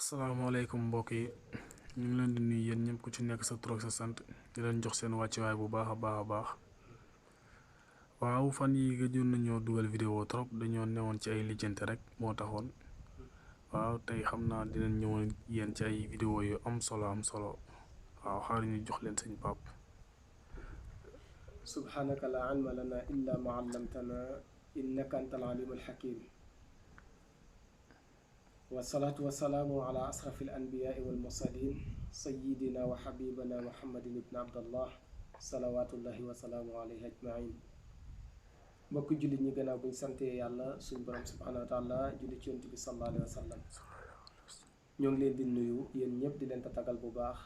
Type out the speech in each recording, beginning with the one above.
asalaamaaleykum mbokk yi ñu ngi leen di nuyu yéen ñëpp ku ci nekk sa tur ak sa sant di leen jox seen wàccuwaay bu baax a baax a baax waaw fan yi gëjoon nañoo dugal vidéo trop dañoo newoon ci ay lijjante rek moo taxoon waaw tey xam naa dinañ ñëwoon yéen ci ay vidéo yu am solo waaw xaar ñu jox leen sëñ Pape. subhanaka la ilma lana illa ma allamtana innaka anta al-alimul hakim wasalaatu wasalaamu ala asrafi al-anbiyaai wal mursalin sayidina wa xabibana muhammadin ibn abdallah salawatullahi wasalaamu alayhi ajmain mbokk jullit ñi gannaaw buñ santee yàlla suñ borom subhanahu wa taala julli ci yonent bi sallallahu alayhi wa sallam ñoo ngi leen di nuyu yéen ñëpp di leen tatagal bu baax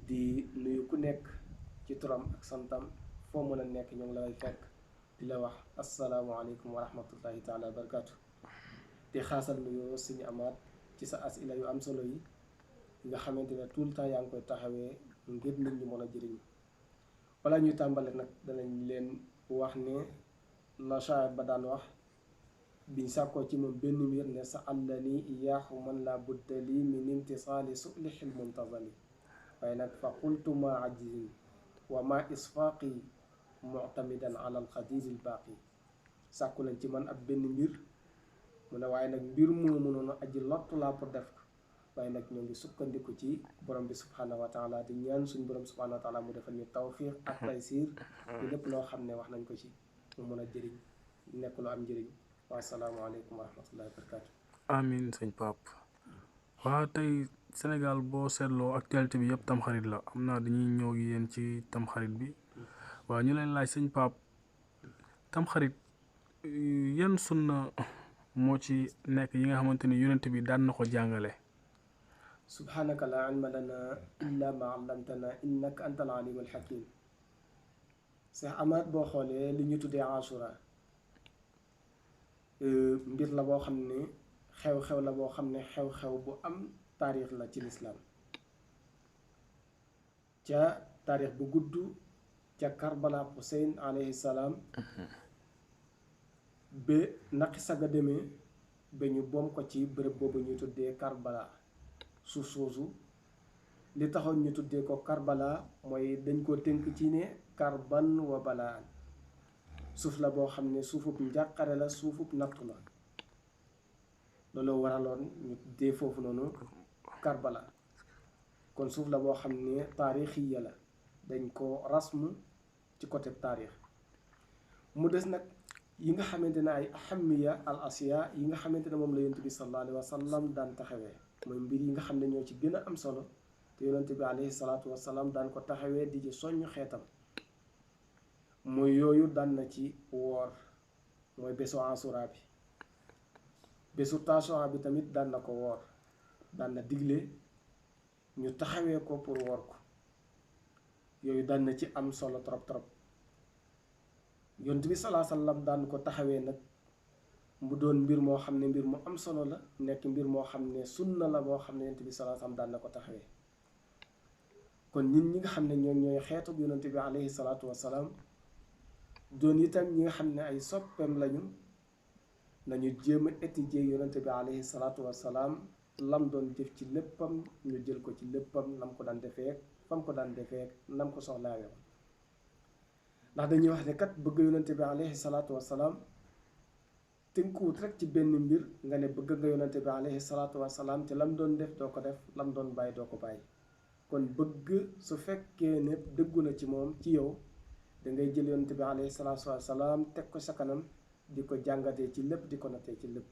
di nuyu ku nekk ci turam ak santam foo mën a nekk ñoo ngi lay fekk di la wax asalaamualeykum wa rahmatullahi taala wa barakatu di xaasal nuyoo suñu amaat ci sa asila yu am solo yi nga xamante ne tout le temps yaa ngi koy taxawee ngir nit ñi mën a jëriñ wala ñuy tàmbale nag danañ leen wax ne la shaa'ir ba daan wax biñ sàkkoo ci moom benn mbir ne sa allani iyaahu man la budda li min imtisaali su'lihil muntazali waaye nag fa qultu ma ajzin wa ma isfaaqi mu'tamidan ala alxadidil baaqi sàkku lañ ci man ab benn mbir mu ne waaye nag mbir moomu noonu aji lottu laa pour def ko waaye nag ñoo ngi sukkandiku ci borom bi subhanahu wa taala di ñaan suñ borom subhanahu wa taala mu defal ñu tawfiq ak taysiir ci lépp loo xam ne wax nañ ko ci mu mën a jëriñ nekk lu am njëriñ wa asalaamaaleykum wa rahmatullahi wa barakatu amin sëñ Pape waaw tey Sénégal boo seetloo actualité bi yëpp tamxarit la am naa dañuy ñëw yéen ci tamxarit bi waaw ñu leen laaj sëñ Pape tamxarit yan sunna moo ci nekk yi nga xamante ni yonent bi daan na ko jàngale. subhanaka la ilma lana illa ma allamtana innaka anta al-alim al-hakim Cheikh Amath boo xoolee li ñu tuddee Ashura mbir la boo xam ne xew-xew la boo xam ne xew-xew bu am taarix la ci lislaam ca taarix bu gudd ca Karbala Hussein alayhi salaam ba naqi saga demee ba ñu boom ko ci bërëb boobu ñuy tuddee Karbala suuf soosu li taxoon ñu tuddee ko Karbala mooy dañ ko tënk ci ne karban wa balaan suuf la boo xam ne suufub njàqare la suufub nattu la loolu waraloon ñu tuddee foofu noonu Karbala kon suuf la boo xam ne taarixiya la dañ ko rasmu ci côté taarix mu des nag yi nga xamante ne ay ahamiya al asiya yi nga xamante ne moom la yonent bi sallallahu alayhi wa sallam daan taxawee mooy mbir yi nga xam ne ñoo ci gën a am solo te yonent bi alayhi salaatu wa salaam daan ko taxawee di ci soññ xeetam mooy yooyu daan na ci woor mooy bésu asura bi bésu tasuwaa bi tamit daan na ko woor daan na digle ñu taxawee ko pour woor ko yooyu daan na ci am solo trop trop yonent bi salaa sallam daan ko taxawee nag mu doon mbir moo xam ne mbir mu am solo la nekk mbir moo xam ne sunna la boo xam ne yonent bi salaa sallam daan na ko taxawee kon ñun ñi nga xam ne ñoom ñooy xeetu yonent bi alayhi salaatu wasalaam doon itam ñi nga xam ne ay soppeem lañu nañu jéem a étudier yonent bi alayhi salaatu wasalaam lam doon jëf ci léppam ñu jël ko ci léppam nam ko daan defee fam ko daan defee nam ko soxlaawee ndax dañuy wax ne kat bëgg yonent bi alayhi salaatu wasalaam tënkuwut rek ci benn mbir nga ne bëgg nga yonent bi alayhi salaatu wasalaam te lam doon def doo ko def lam doon bàyyi doo ko bàyyi kon bëgg su fekkee ne dëggu na ci moom ci yow da ngay jël yonent bi alayhi salaatu wasalaam teg ko sa kanam di ko jàngatee ci lépp di ko nattee ci lépp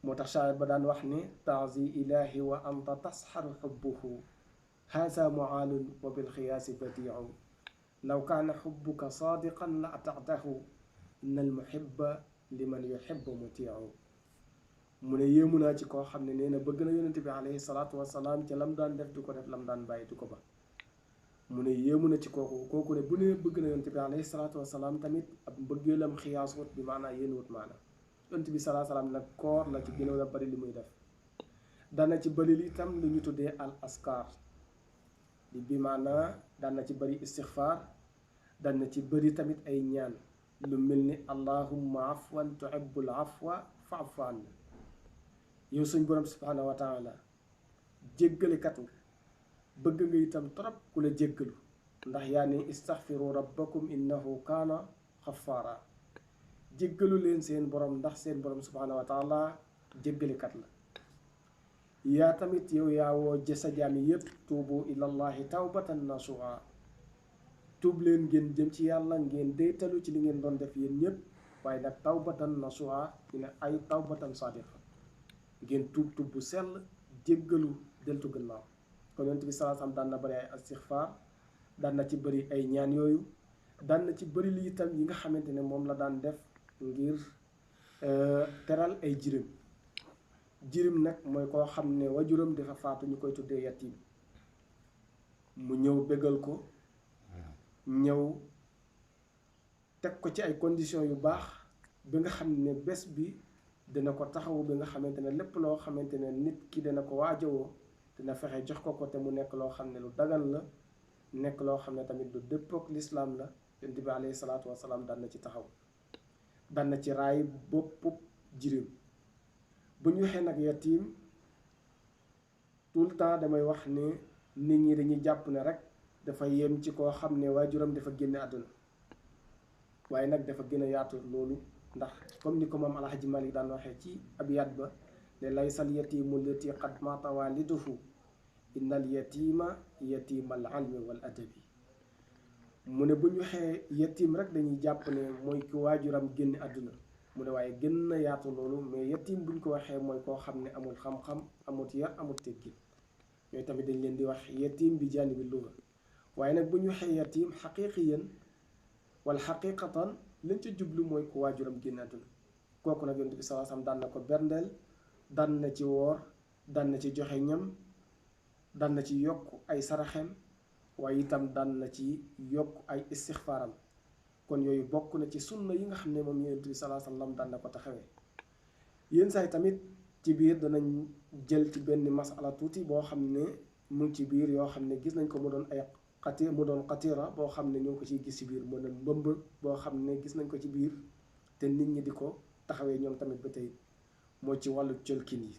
moo tax shaa'ir ba daan wax ne taazi ilahi wa anta tasxaru xubbuhu haasa muaalun wa bilxiyaasi badiu law kaana xubbuka saadiqan la ataatahu inna al muhibba liman yuhibbu mutiu mu ne yéemu naa ci koo xam ne nee na bëgg na yonent bi alayhi salaatu wasalaam ca lam daan def du ko def lam daan bàyyi du ko ba mu ne yéemu na ci kooku ne bu ne bëgg na yonent bi alayhi salaatu wasalaam tamit ab mbëggeelam xiyaas wut bi maanaa yéen wut maanaa yonent bi salaatu salaam nag koor la ci gënoon a bari li muy def dana ci bari li itam lu ñu tuddee al askar li bi maanaa daan na ci bari istixfaar daan na ci bari tamit ay ñaan lu mel ni allahumma afwan tuhibbul afwa fa'fu anna yow suñ borom subhanahu wa taala jéggalekat nga bëgg nga itam trop ku la jéggalu ndax yaa ni istaghfiru rabbakum innahu kaana xafaara jéggalu leen seen borom ndax seen borom subhanahu wa taala jéggalekat la yaa tamit yow yaa woo sa jaam yi yépp tuubu ilallahi tawbatan nasuha tuub leen ngeen jëm ci yàlla ngeen deytalu ci li ngeen doon def yéen ñëpp waaye nag tawbatan nasuha ñu ne ay tawbatan sadiqa ngeen tuub bu sell jéggalu deltu gannaaw kon yonent bi sallallahu alayhi wasallam daan na bëri ay istixfaar daan na ci bëri ay ñaan yooyu daan na ci bëri li itam yi nga xamante ne moom la daan def ngir teral ay jirim nag mooy koo xam ne wajuram dafa faatu ñu koy tuddee yatim mu ñëw bégal ko ñëw teg ko ci ay conditions yu baax bi nga xam ne bés bi dina ko taxawu bi nga xamante ne lépp loo xamante ne nit ki dina ko waajowoo dina fexe jox ko te mu nekk loo xam ne lu dagan la nekk loo xam ne tamit lu dëppook lislaam la yonent bi alayhi salaatu wasalaam daan na ci taxaw daan na ci raay boppu jirim bu ñu waxee nag yatim tout le temps damay wax ne nit ñi dañuy jàpp ne rek dafa yem ci koo xam ne waajuram dafa génne àdduna waaye nag dafa gën a yaatu loolu ndax comme ni ko moom Alhaji Malik daan waxee ci abiyat ba ne laysal yatimu lati qad mata waliduhu innal yatima yatimal ilmi wal adabi mu ne bu ñu waxee yatim rek dañuy jàpp ne mooy ki waajuram génne àdduna mu ne waaye gën na yaatu loolu mais yatim buñ ko waxee mooy koo xam ne amul xam-xam amut yar amut teggin ñooy tamit dañ leen di wax yatim bi jaanibi luga waaye nag bu ñu waxee yatim xaqiqiyan wala xaqiqatan lañ ca jublu mooy ko waajuram génn àdduna kooku nag yonent bi sallallahu alayhi wasallam daan na ko berndeel daan na ci woor daan na ci joxe ñam daan na ci yokk ay saraxem waaye itam daan na ci yokk ay istixfaaram kon yooyu bokk na ci sunna yi nga xam ne moom yonent bi sallallahu alayhi wasallam daan na ko taxawee yenn saa yi tamit ci biir danañ jël ci benn masala tuuti boo xam ne mu ngi ci biir yoo xam ne gis nañ ko mu doon ay xatira boo xam ne ñoo ko ciy gis ci biir mu doon mbëmb boo xam ne gis nañ ko ci biir te nit ñi di ko taxawee ñoom tamit ba tey moo ci wàllu colkin yi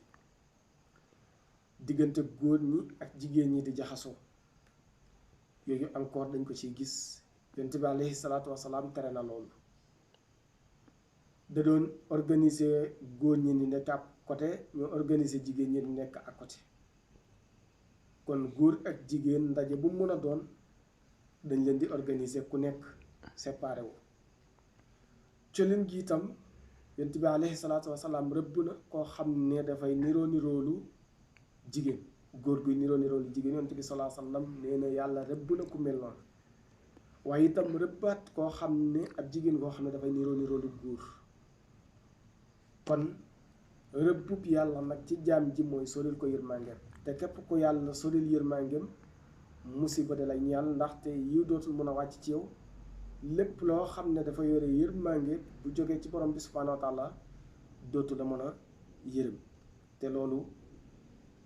diggante góor ñi ak jigéen ñi di jaxasoo yooyu encore dañ ko ciy gis yonent bi alayhi salaatu wasalaam tere na loolu da doon organiser góor ñi ni nekk ak côté ñoo organiser jigéen ñi di nekk ak côté kon góor ak jigéen ndaje bu mën a doon dañ leen di organiser ku nekk séparé wu colin gi itam yonent bi alayhi salaatu wasalaam rëbb na koo xam ne dafay niroolu jigéen góor guy niroolu jigéen yonent bi sallallahu alayhi wasallam nee na yàlla rëbb na ku mel noonu waaye itam rëbbaat koo xam ne ab jigéen koo xam ne dafay niroolu góor kon rëbbub yàlla nag ci jaam ji mooy solil ko yërmangeem te képp ku yàlla solil yërmangeem musiba da lay ñaal ndaxte yiw dootul mën a wàcc ci yow lépp loo xam ne dafa yore yërmange bu jógee ci borom bi subhanahu wa taala dootu la mën a yërëm te loolu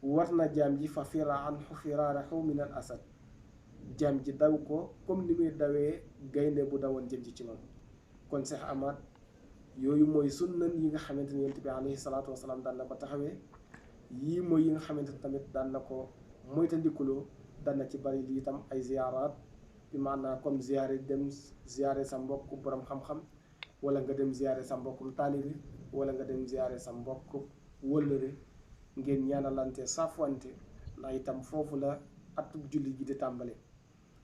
war na jaam ji fa fira anhu firaarahu min al asad jaam ji daw ko comme ni muy dawee gaynde bu dawoon jëm ci moom kon Seex Amaat yooyu mooy sunnan yi nga xamante ne yonent bi alayhi salaatu wasalaam daan na ko taxawee yii mooy yi nga xamante ne tamit daan na ko moytandikuloo daan na ci bari lii itam ay ziyaaraat bi maanaam comme ziyaare sa mbokk borom xam-xam wala nga dem ziyaare sa mbokkum taalibe wala nga dem ziyaare sa mbokk wëllëre ngeen ñaanalante safwante ndax itam foofu la atub jullit gi di tàmbale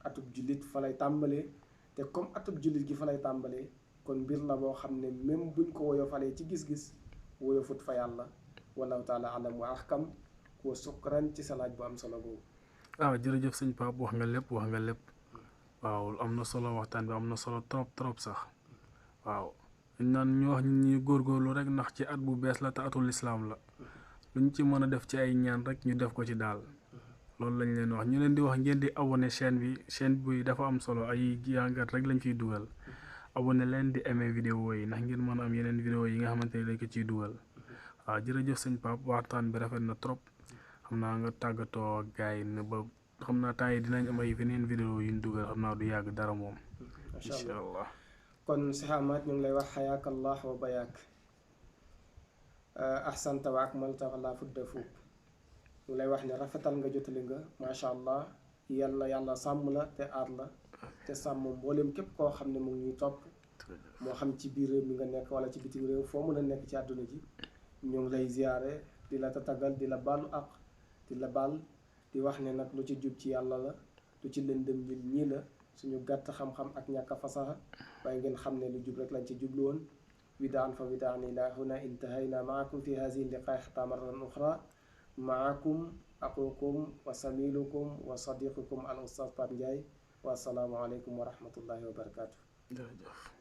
atub jullit fa lay tàmbalee te comme atub jullit gi fa lay tàmbalee kon mbir la boo xam ne même buñ ko woyofalee ci gis-gis woyofut fa yàlla wallahu taala alam wa ahkam wa sukran ci sa laaj bu am solo boobu. waaw jërëjëf sëñ Pape wax nga lépp waaw am na solo waxtaan bi am na solo trop sax waaw dañ naan ñu wax ñi góorgóorlu rek ndax ci at bu bees la te atul lislaam la luñ ci mën a def ci ay ñaan rek ñu def ko ci daal loolu lañ leen wax ñu leen di wax ngeen di abonné chaîne bi dafa am solo ay jàngat rek lañ fiy dugal abonné leen di aimer vidéo yi ndax ngeen mën a am yeneen vidéo yi nga xamante ne dañ ko ciy dugal waaw jërëjëf sëñ Pape waxtaan bi rafet na trop xam naa nga tàggatoo ak gars yi ne ba xam naa temps yi dinañ am ay yeneen vidéo yu ñu dugal xam naa du yàgg dara moom incha allah kon Seex Amaat ñu ngi lay wax xayaaka allah wa bayaak ahsanta wa akmalta wa laa fudda fuuk ñu lay wax ne rafetal nga jotali nga macha allah yàlla sàmm la te aar la te sàmm mboolem képp koo xam ne mu ngi ñuy topp moo xam ci biir réew mi nga nekk wala ci bitim réew foo mën a nekk ci àdduna ji ñu ngi lay ziyaare di la tatagal di la baalu ak di la baal di wax ne nag lu ci jub ci yàlla la lu ci lëndëm ñun ñii la suñu gàtt xam-xam ak ñàkk a fasaxa waaye ngeen xam ne lu jub rek lañ ci jublu woon widaan fa widaan ila huna intahayna maakum fi hadihi liqaa hatta marratan uxra maakum aqukum wa samilukum wa sadiqukum al ustaz Pape Ndiaye wa assalaamu aleykum wa rahmatullahi wa barakatuh. jërëjëf.